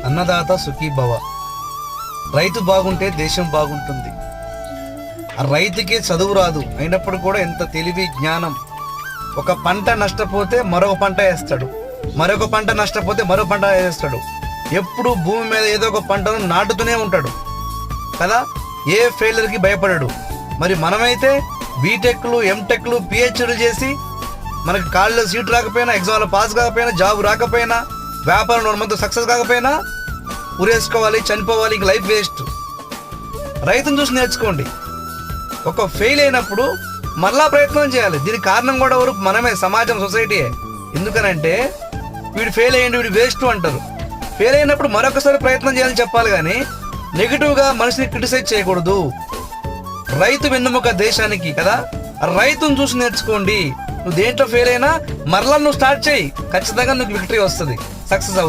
అన్నదాత సుఖీభవ. రైతు బాగుంటే దేశం బాగుంటుంది. ఆ రైతుకే చదువు రాదు, అయినప్పుడు కూడా ఎంత తెలివి జ్ఞానం. ఒక పంట నష్టపోతే మరొక పంట వేస్తాడు, మరొక పంట నష్టపోతే మరో పంట వేస్తాడు. ఎప్పుడు భూమి మీద ఏదో ఒక పంటను నాటుతూనే ఉంటాడు కదా. ఏ ఫెయిల్యూర్కి భయపడాడు. మరి మనమైతే బీటెక్లు, ఎంటెక్లు, పిహెచ్డీలు చేసి మనకి కాలేజీలో సీట్ రాకపోయినా, ఎగ్జామ్లో పాస్ కాకపోయినా, జాబ్ రాకపోయినా, వ్యాపారం 1 మంత్ సక్సెస్ కాకపోయినా ఉరేసుకోవాలి, చనిపోవాలి, ఇంక లైఫ్ వేస్ట్. రైతును చూసి నేర్చుకోండి. ఒక ఫెయిల్ అయినప్పుడు మరలా ప్రయత్నం చేయాలి. దీనికి కారణం కూడా ఎవరు? మనమే, సమాజం, సొసైటీయే. ఎందుకనంటే వీడు ఫెయిల్ అయ్యండి, వీడు వేస్ట్ అంటారు. ఫెయిల్ అయినప్పుడు మరొకసారి ప్రయత్నం చేయాలని చెప్పాలి కానీ నెగిటివ్గా మనిషిని క్రిటిసైజ్ చేయకూడదు. రైతు వెన్నుముక దేశానికి కదా. రైతును చూసి నేర్చుకోండి. నువ్వు దేంట్లో ఫెయిల్ అయినా మరలా నువ్వు స్టార్ట్ చేయి, ఖచ్చితంగా నీకు విక్టరీ వస్తుంది, సక్సెస్ అవుతుంది.